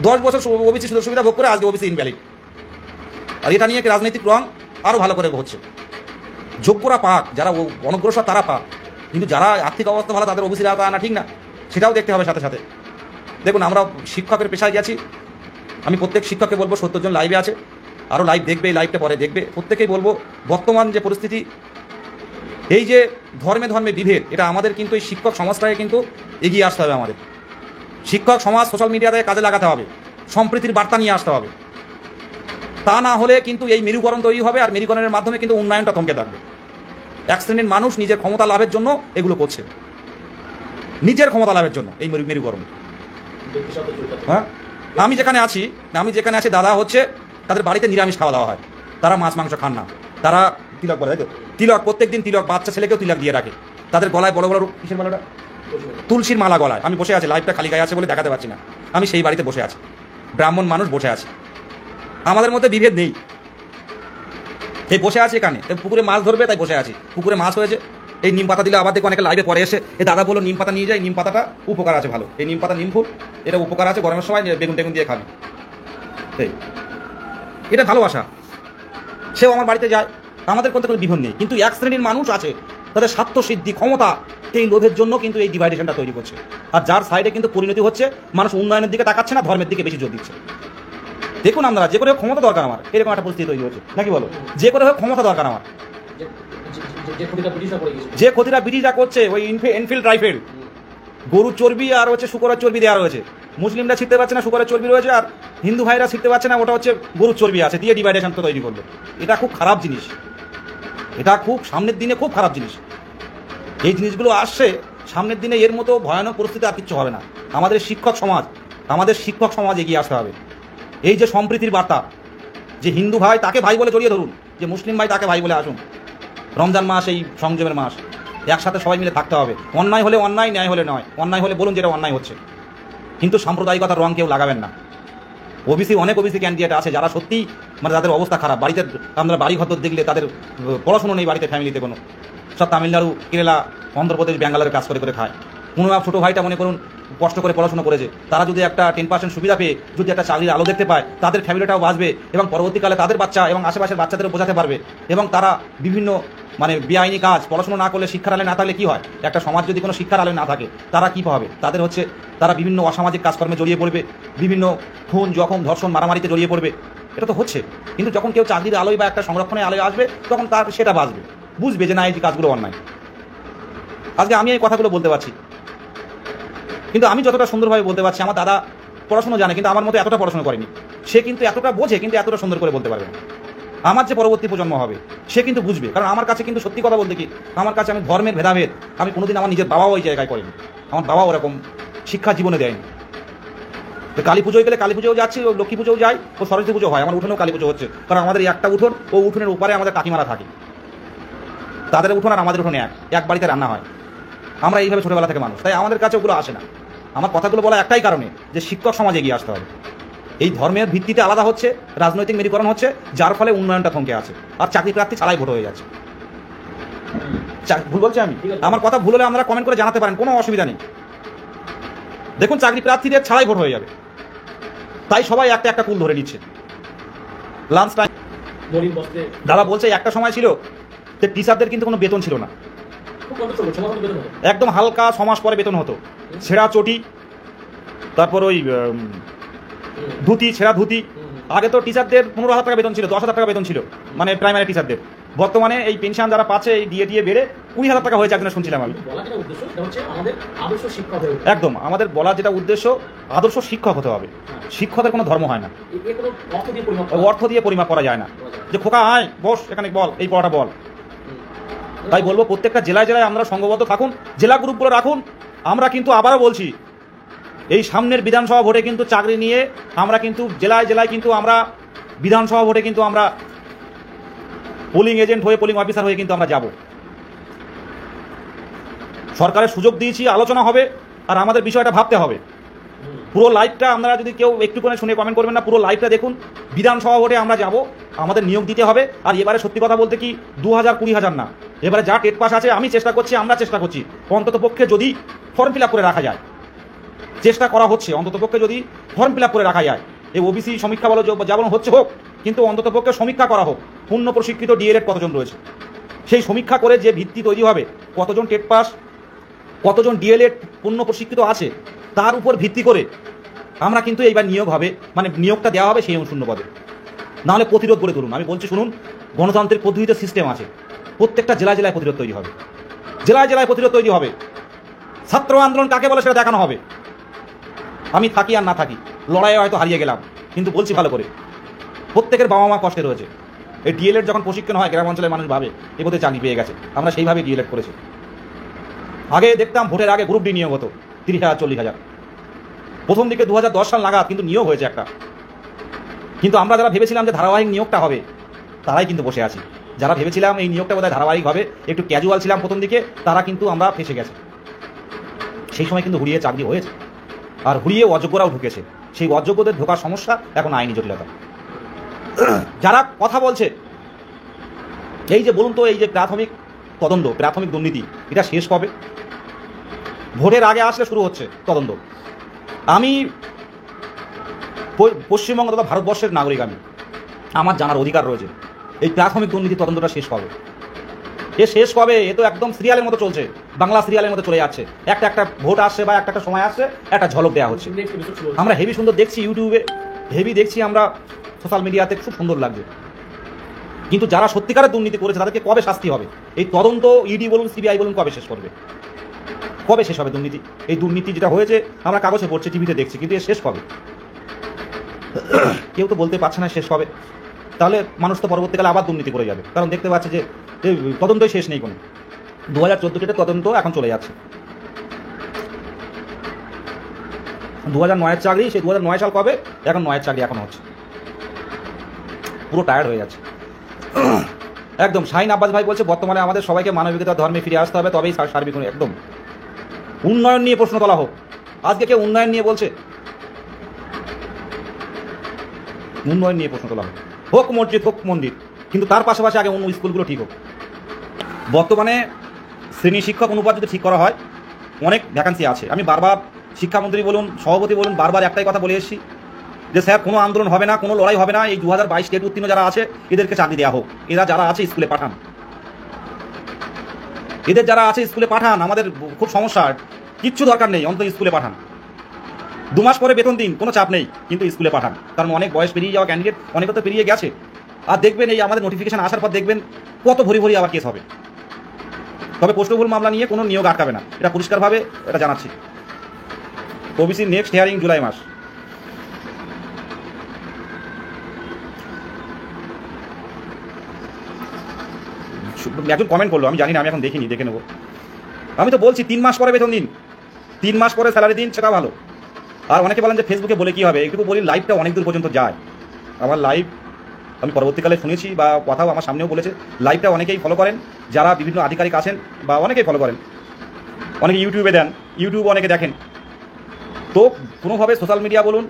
10 বছর ওবিসি সুযোগ সুবিধা ভোগ করে আজকে ওবিসি ইনভ্যালিড। আর এটা নিয়ে রাজনৈতিক রং আরও ভালো করে হচ্ছে। যোগ্যরা পাক, যারা অনগ্রসর তারা পাক, কিন্তু যারা আর্থিক অবস্থা ভালো তাদের ওবিসির আওতায় আনা ঠিক না, সেটাও দেখতে হবে সাথে সাথে। দেখুন, আমরা শিক্ষকের পেশায় গেছি, আমি প্রত্যেক শিক্ষককে বলবো, 70 জন লাইভে আছে, আরও লাইভ দেখবে, এই লাইভটা পরে দেখবে, প্রত্যেকেই বলবো, বর্তমান যে পরিস্থিতি, এই যে ধর্মে ধর্মে বিভেদ, এটা আমাদের কিন্তু এই শিক্ষক সমাজটাকে কিন্তু এগিয়ে আসতে হবে। আমাদের শিক্ষক সমাজ সোশ্যাল মিডিয়াতে কাজে লাগাতে হবে, সম্প্রীতির বার্তা নিয়ে আসতে হবে। তা না হলে কিন্তু এই মেরুকরণ তৈরি হবে, আর মেরুকরণের মাধ্যমে কিন্তু উন্নয়নটা থমকে থাকবে। এক শ্রেণীর মানুষ নিজের ক্ষমতা লাভের জন্য এগুলো করছে, নিজের ক্ষমতা লাভের জন্য এই মেরুকরণ। হ্যাঁ, আমি যেখানে আছি দাদা হচ্ছে তাদের বাড়িতে নিরামিষ খাওয়া দাওয়া হয়, তারা মাছ মাংস খান না, তারা তিলক বলে, তিলক প্রত্যেকদিন তিলক, বাচ্চা ছেলেকেও তিলক দিয়ে রাখে, তাদের গলায় বড় বড় কিসের মালাটা, তুলসীর মালা গলায়। আমি বসে আছি, লাইভটা খালি গায়ে আছে বলে দেখাতে পারছি না, আমি সেই বাড়িতে বসে আছি, ব্রাহ্মণ মানুষ বসে আছে, আমাদের মধ্যে বিভেদ নেই। এই বসে আছে এখানে, পুকুরে মাছ ধরবে তাই বসে আছি, পুকুরে মাছ হয়েছে, এই নিম পাতা দিলে আবার দেখো অনেকে লাইভে পরে এসে এই দাদা বলো নিম পাতা নিয়ে যায়, নিম পাতাটা উপকার আছে ভালো, এই নিম পাতা নিম ফুল এটা উপকার আছে, গরমের সময় বেগুন টেগুন দিয়ে খাবি, এই এটা ভালোবাসা। সেও আমার বাড়িতে যায়, আমাদের কোনো বিভেদ নেই। কিন্তু এক শ্রেণীর মানুষ আছে তাদের স্বার্থ সিদ্ধি ক্ষমতা এই লোভের জন্য কিন্তু এই ডিভাইডেশনটা তৈরি করছে, আর যার সাইডে কিন্তু পরিণতি হচ্ছে মানুষ উন্নয়নের দিকে তাকাচ্ছে না, ধর্মের দিকে বেশি জোর দিচ্ছে। দেখুন আপনারা, যে করে হোক ক্ষমতা দরকার আমার, এরকম একটা পরিস্থিতি তৈরি হচ্ছে নাকি বলো, যে করে হোক ক্ষমতা দরকার আমার, যে ক্ষতিটা ব্রিটিশরা করছে ওই এনফিল্ড রাইফেল, গরুর চর্বি আর হচ্ছে শুকরের চর্বি দেওয়া রয়েছে, মুসলিমরা শিখতে পারছে না শুকরের চর্বি রয়েছে, আর হিন্দু ভাইরা শিখতে পারছে না ওটা হচ্ছে গরুর চর্বি আছে, দিয়ে ডিভাইডেশন তো তৈরি করলো। এটা খুব খারাপ জিনিস, এটা খুব সামনের দিনে খুব খারাপ জিনিস। এই জিনিসগুলো আসছে সামনের দিনে, এর মতো ভয়ানক পরিস্থিতি আর কিচ্ছু হবে না। আমাদের শিক্ষক সমাজ এগিয়ে আসতে হবে। এই যে সম্প্রীতির বার্তা, যে হিন্দু ভাই তাকে ভাই বলে জড়িয়ে ধরুন, যে মুসলিম ভাই তাকে ভাই বলে আসুন, রমজান মাস এই সংযমের মাস, একসাথে সবাই মিলে থাকতে হবে। অন্যায় হলে অন্যায়, ন্যায় হলে নয়, অন্যায় হলে বলুন যেটা অন্যায় হচ্ছে, কিন্তু সাম্প্রদায়িকতার রং কেউ লাগাবেন না। অনেক ওবিসি ক্যান্ডিডেট আছে যারা সত্যি মানে তাদের অবস্থা খারাপ, বাড়িতে আমরা বাড়ি ঘর দেখলে তাদের পড়াশুনো নেই, বাড়িতে ফ্যামিলিতে কোনো, সব তামিলনাড়ু, কেরালা, অন্ধ্রপ্রদেশ, ব্যাঙ্গালোরে কাজ করে খায়। কোনো এক ছোটো ভাইটা মনে করুন কষ্ট করে পড়াশোনা করেছে, তারা যদি একটা 10% সুবিধা পেয়ে যদি একটা চাকরির আলো দেখতে পায়, তাদের ফ্যামিলিটাও বাঁচবে এবং পরবর্তীকালে তাদের বাচ্চা এবং আশেপাশের বাচ্চাদেরও বোঝাতে পারবে। এবং তারা বিভিন্ন মানে বেআইনি কাজ, পড়াশোনা না করলে, শিক্ষার আলে না থাকলে কি হয়, একটা সমাজ যদি কোনো শিক্ষার আলে না থাকে তারা কী পাবে, তাদের হচ্ছে তারা বিভিন্ন অসামাজিক কাজকর্মে জড়িয়ে পড়বে, বিভিন্ন খুন জখম ধর্ষণ মারামারিতে জড়িয়ে পড়বে। এটা তো হচ্ছে, কিন্তু যখন কেউ চাকরির আলোয় বা একটা সংরক্ষণের আলোয় আসবে তখন তার সেটা বাঁচবে, বুঝবে যে না এই যে কাজগুলো অন্যায়। আজকে আমি এই কথাগুলো বলতে পারছি, কিন্তু আমি যতটা সুন্দরভাবে বলতে পারছি, আমার দাদা পড়াশোনা জানে কিন্তু আমার মতো এতটা পড়াশোনা করেনি, সে কিন্তু এতটা বোঝে কিন্তু এতটা সুন্দর করে বলতে পারবে না। আমার যে পরবর্তী প্রজন্ম হবে সে কিন্তু বুঝবে, কারণ আমার কাছে কিন্তু সত্যি কথা বলতে কি, আমার কাছে আমি ধর্মের ভেদাভেদ আমি কোনোদিন আমার নিজের বাবাও ওই জায়গায় করেনি, আমার বাবা ওরকম শিক্ষা জীবনে দেয়নি। তো কালী পুজোয় গেলে কালী পুজোও যাচ্ছি, ও লক্ষ্মী পুজোও যাই, ও সরস্বতী পুজো হয়, আমার উঠোনেও কালী পুজো হচ্ছে, কারণ আমাদের একটা উঠোন, ও উঠোনের উপরে আমাদের কাকিমারা থাকে, তাদের উঠোন আর আমাদের উঠোনে এক বাড়িতে রান্না হয়, আমরা এইভাবে ছোটোবেলা থেকে মানুষ, তাই আমাদের কাছে ওগুলো আসে না। আমার কথাগুলো বলা একটাই কারণে, যে শিক্ষক সমাজ এগিয়ে আসতে হবে। এই ধর্মের ভিত্তিতে আলাদা হচ্ছে, রাজনৈতিক মেরুকরণ হচ্ছে, যার ফলে উন্নয়নটা থমকে আছে, আর চাকরি প্রার্থী ছাড়াই ভোট হয়ে যাচ্ছে। ভুল বলছি আমি? আমার কথা ভুল হলে আপনারা কমেন্ট করে জানাতে পারেন, কোনো অসুবিধা নেই। দেখুন চাকরি প্রার্থীদের ছাড়াই ভোট হয়ে যাবে, তাই সবাই একটা একটা কুল ধরে নিচ্ছে। লাঞ্চ টাইম দাদা বলছে একটা সময় ছিল যে টিচারদের কিন্তু কোনো বেতন ছিল না, একদম হালকা 6 মাস পরে বেতন হতো, ছেঁড়া চটি, তারপর ওই ধুতি, ছেঁড়া ধুতি। আগে তো টিচারদের 15,000 টাকা বেতন ছিল, 10,000 টাকা বেতন ছিল, মানে প্রাইমারি টিচারদের। বর্তমানে এই পেনশন যারা পাচ্ছে এই দিয়ে বেড়ে 20,000 টাকা হয়েছে, একদিনে শুনছিলাম আমি। একদম আমাদের বলার যেটা উদ্দেশ্য, আদর্শ শিক্ষক হতে হবে। শিক্ষকের কোনো ধর্ম হয় না, অর্থ দিয়ে পরিমাপ করা যায় না, যে খোকা আয় বস এখানে বল এই পড়াটা বল। তাই বলবো প্রত্যেকটা জেলায় জেলায় আমরা সংঘবদ্ধ থাকুন, জেলা গ্রুপগুলো রাখুন। আমরা কিন্তু আবারও বলছি, এই সামনের বিধানসভা ভোটে কিন্তু চাকরি নিয়ে আমরা কিন্তু জেলায় জেলায় কিন্তু আমরা বিধানসভা ভোটে কিন্তু আমরা পোলিং এজেন্ট হয়ে, পোলিং অফিসার হয়ে কিন্তু আমরা যাব। সরকারের সুযোগ দিয়েছি, আলোচনা হবে, আর আমাদের বিষয়টা ভাবতে হবে। পুরো লাইভটা আপনারা যদি কেউ একটু করে শুনে কমেন্ট করবেন না, পুরো লাইভটা দেখুন। বিধানসভা ভোটে আমরা যাব, আমাদের নিয়োগ দিতে হবে। আর এবারে সত্যি কথা বলতে কি 2,000 20,000 না, এবারে যা টেট পাস আছে আমি চেষ্টা করছি, আমরা চেষ্টা করছি অন্তত পক্ষে যদি ফর্ম ফিল আপ করে রাখা যায়, চেষ্টা করা হচ্ছে অন্তত পক্ষে যদি ফর্ম ফিল আপ করে রাখা যায়। এই ওবিসি সমীক্ষা বলো যেমন হচ্ছে হোক, কিন্তু অন্তত পক্ষে সমীক্ষা করা হোক, পূর্ণ প্রশিক্ষিত ডিএলএড কতজন রয়েছে, সেই সমীক্ষা করে যে ভিত্তি তৈরি হবে, কতজন টেট পাস, কতজন ডিএলএড পূর্ণ প্রশিক্ষিত আছে, তার উপর ভিত্তি করে আমরা কিন্তু এইবার নিয়োগ হবে, মানে নিয়োগটা দেওয়া হবে সেই শূন্য পদে। নাহলে প্রতিরোধ গড়ে তুলুন। আমি বলছি শুনুন, গণতান্ত্রিক পদ্ধতিতে সিস্টেম আছে, প্রত্যেকটা জেলায় জেলায় প্রতিরোধ তৈরি হবে, জেলায় জেলায় প্রতিরোধ তৈরি হবে। ছাত্র আন্দোলন কাকে বলে সেটা দেখানো হবে। আমি থাকি আর না থাকি, লড়াইয়ে হয়তো হারিয়ে গেলাম, কিন্তু বলছি ভালো করে, প্রত্যেকের বাবা মা কষ্টে রয়েছে, এই ডিএলএড যখন প্রশিক্ষণ হয় গ্রাম অঞ্চলের মানুষ ভাবে এ বোধহয় চাকরি পেয়ে গেছে। আমরা সেইভাবে ডিএলএড করেছি। আগে দেখতাম ভোটের আগে গ্রুপ ডি নিয়োগ হতো 30,000 40,000, প্রথম দিকে 2010 সাল নাগাদ কিন্তু নিয়োগ হয়েছে একটা। কিন্তু আমরা যারা ভেবেছিলাম যে ধারাবাহিক নিয়োগটা হবে তারাই কিন্তু বসে আছি। যারা ভেবেছিলাম এই নিয়োগটা বোধহয় ধারাবাহিক হবে, একটু ক্যাজুয়াল ছিলাম প্রথম দিকে, তারা কিন্তু আমরা ফেসে গেছে। সেই সময় কিন্তু হুড়িয়ে চাকরি হয়েছে, আর হুড়িয়ে অযোগ্যরাও ঢুকেছে। সেই অযোগ্যদের ঢোকার সমস্যা এখন আইনি জটিলতা। যারা কথা বলছে এই যে বলুন তো, এই যে প্রাথমিক তদন্ত, প্রাথমিক দুর্নীতি, এটা শেষ কবে? ভোটের আগে আসলে শুরু হচ্ছে তদন্ত। আমি পশ্চিমবঙ্গ তথা ভারতবর্ষের নাগরিক, আমার জানার অধিকার রয়েছে এই প্রাথমিক দুর্নীতি তদন্তটা শেষ কবে। এ শেষ কবে? এ তো একদম সিরিয়ালের মতো চলছে, বাংলা সিরিয়ালের মতো চলে যাচ্ছে। একটা ভোট আসছে বা একটা সময় আসছে, একটা ঝলক দেওয়া হচ্ছে। আমরা হেভি সুন্দর দেখছি ইউটিউবে, হেভি দেখছি আমরা সোশ্যাল মিডিয়াতে, খুব সুন্দর লাগছে। কিন্তু যারা সত্যিকারের দুর্নীতি করেছে তাদেরকে কবে শাস্তি হবে? এই তদন্ত ইডি বলুন সিবিআই বলুন কবে শেষ করবে? কবে শেষ হবে দুর্নীতি? এই দুর্নীতি যেটা হয়েছে আমরা কাগজে পড়ছি, টিভিতে দেখছি, কিন্তু এ শেষ কবে? কেউ তো বলতে পারছে না শেষ কবে। তাহলে মানুষ তো পরবর্তীকালে আবার দুর্নীতি করে যাবে, কারণ দেখতে পাচ্ছে যে তদন্তই শেষ নেই কোনো। 2014 তদন্ত এখন চলে যাচ্ছে। 2009-এর চাকরি, সেই 2009 সাল কবে? এখন 9-এর চাকরি এখন হচ্ছে। পুরো টায়ার্ড হয়ে যাচ্ছে একদম। শাহিন আব্বাস ভাই বলছে বর্তমানে আমাদের সবাইকে মানবিকতা ধর্মে ফিরে আসতে হবে, তবেই সার্বিক একদম উন্নয়ন নিয়ে প্রশ্ন তোলা হোক। আজকে কেউ উন্নয়ন নিয়ে বলছে? উন্নয়ন নিয়ে প্রশ্ন তোলা হোক মসজিদ হোক মন্দির, কিন্তু তার পাশাপাশি আগে অন্য স্কুলগুলো ঠিক হোক। বর্তমানে শ্রেণী শিক্ষক অনুপাত যদি ঠিক করা হয়, অনেক ভ্যাকান্সি আছে। আমি বারবার শিক্ষামন্ত্রী বলুন, সভাপতি বলুন, বারবার একটাই কথা বলে এসেছি যে স্যার কোনো আন্দোলন হবে না, কোনো লড়াই হবে না, এই 2022 স্টেট উত্তীর্ণ যারা আছে এদেরকে চাকরি দেওয়া হোক। এরা যারা আছে স্কুলে পাঠান, এদের যারা আছে স্কুলে পাঠান। আমাদের খুব সমস্যা, কিচ্ছু দরকার নেই, অন্তত স্কুলে পাঠান। 2 মাস পরে বেতন দিন, কোনো চাপ নেই, কিন্তু স্কুলে পাঠান। কারণ অনেক বয়স পেরিয়ে যাওয়া ক্যান্ডিডেট অনেকে তো পেরিয়ে গেছে। আর দেখবেন এই আমাদের নোটিফিকেশন আসার পর দেখবেন কত ভরি ভরি আবার কেস হবে। তবে পোস্টভুল মামলা নিয়ে কোনো নিয়োগ আটকাবে না, এটা পরিষ্কারভাবে এটা জানাচ্ছি। ওবিসি নেক্সট হিয়ারিং জুলাই মাস। একজন কমেন্ট করলো, আমি জানি না, আমি এখন দেখিনি, দেখে নেবো। আমি তো বলছি 3 মাস পরে বেতন দিন, 3 মাস পরে স্যালারি দিন, সেটা ভালো। আর অনেকে বলেন যে ফেসবুকে বলে কি হবে, একটু বলি লাইভটা অনেক দূর পর্যন্ত যায়। আমার লাইভ আমি পরবর্তীকালে শুনেছি বা কথাও আমার সামনেও বলেছে, লাইভটা অনেকেই ফলো করেন, যারা বিভিন্ন আধিকারিক আছেন বা অনেকেই ফলো করেন, অনেকে ইউটিউবে দেন, ইউটিউবে অনেকে দেখেন। তো কোনোভাবে সোশ্যাল মিডিয়া বলুন,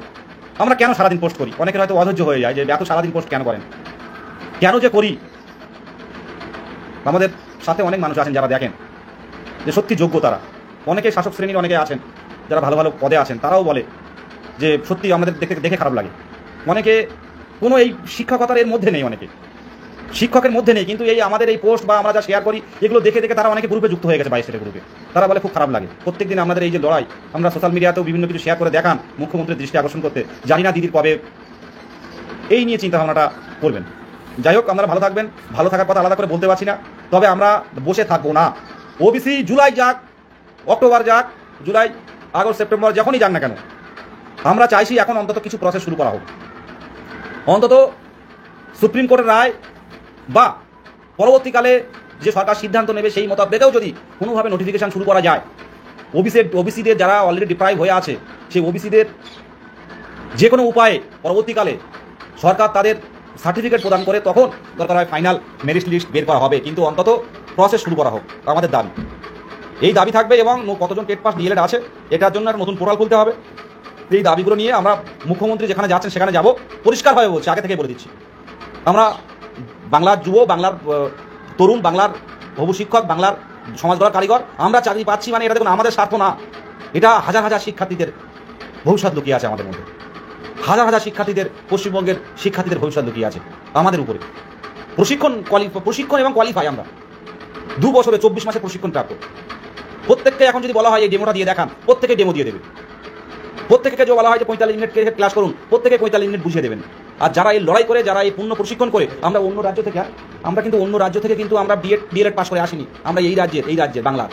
আমরা কেন সারাদিন পোস্ট করি, অনেকের হয়তো অধৈর্য হয়ে যায় যে এত সারাদিন পোস্ট কেন করেন। কেন যে করি, আমাদের সাথে অনেক মানুষ আছেন যারা দেখেন যে সত্যি যোগ্য, তারা অনেকে শাসক শ্রেণীর অনেকে আছেন যারা ভালো ভালো পদে আছেন, তারাও বলে যে সত্যি আমাদের দেখে খারাপ লাগে। অনেকে কোনো এই শিক্ষকতার এর মধ্যে নেই, অনেকে শিক্ষকের মধ্যে নেই, কিন্তু এই আমাদের এই পোস্ট বা আমরা যা শেয়ার করি এগুলো দেখে দেখে তারা অনেকে গ্রুপে যুক্ত হয়ে গেছে, 22 গ্রুপে। তারা বলে খুব খারাপ লাগে। প্রত্যেকদিন আমাদের এই যে লড়াই, আমরা সোশ্যাল মিডিয়াতেও বিভিন্ন কিছু শেয়ার করে দেখান মুখ্যমন্ত্রীর দৃষ্টি আকর্ষণ করতে, জানি না দিদির কবে এই নিয়ে চিন্তা ভাবনাটা করবেন। যাই হোক, আপনারা ভালো থাকবেন। ভালো থাকার কথা আলাদা করে বলতে পারছি না, তবে আমরা বসে থাকবো না। ওবিসি জুলাই যাক, অক্টোবর যাক, জুলাই, আগস্ট, সেপ্টেম্বর, যখনই যাক না কেন, আমরা চাইছি এখন অন্তত কিছু প্রসেস শুরু করা হোক। অন্তত সুপ্রিম কোর্টের রায় বা পরবর্তীকালে যে সরকার সিদ্ধান্ত নেবে সেই মোতাবেকেও যদি কোনোভাবে নোটিফিকেশান শুরু করা যায়, ওবিসিদের যারা অলরেডি ডিপ্রাইভ হয়ে আছে, সেই ওবিসিদের যে কোনো উপায়ে পরবর্তীকালে সরকার তাদের সার্টিফিকেট প্রদান করে তখন দরকার হয় ফাইনাল মেরিট লিস্ট বের করা হবে, কিন্তু অন্তত প্রসেস শুরু করা হোক, আমাদের দাবি। এই দাবি থাকবে, এবং কতজন টেট পাস ডিএলএড আছে এটার জন্য একটা নতুন পোর্টাল খুলতে হবে। এই দাবিগুলো নিয়ে আমরা মুখ্যমন্ত্রী যেখানে যাচ্ছেন সেখানে যাব, পরিষ্কারভাবে বলছি, আগে থেকে বলে দিচ্ছি। আমরা বাংলার যুব, বাংলার তরুণ, বাংলার হবু শিক্ষক, বাংলার সমাজ গড়ার কারিগর, আমরা চাকরি পাচ্ছি মানে এটা দেখুন আমাদের স্বার্থ না, এটা হাজার হাজার শিক্ষার্থীদের ভবিষ্যৎ লুকিয়ে আছে আমাদের মধ্যে। হাজার হাজার শিক্ষার্থীদের, পশ্চিমবঙ্গের শিক্ষার্থীদের ভবিষ্যৎ লুকিয়ে আছে আমাদের উপরে। প্রশিক্ষণ এবং কোয়ালিফাই আমরা 2 বছরে 24 মাসের প্রশিক্ষণ প্রাপ্ত। প্রত্যেককে এখন যদি বলা হয় এই ডেমোটা দিয়ে দেখান, প্রত্যেকে ডেমো দিয়ে দেবে। প্রত্যেককে যে বলা হয় যে 45 মিনিট ক্লাস করুন, প্রত্যেকে 45 মিনিট বুঝিয়ে দেবেন। আর যারা এই লড়াই করে, যারা এই পূর্ণ প্রশিক্ষণ করে, আমরা অন্য রাজ্য থেকে কিন্তু আমরা ডিএলএড পাস করে আসিনি। আমরা এই রাজ্যের বাংলার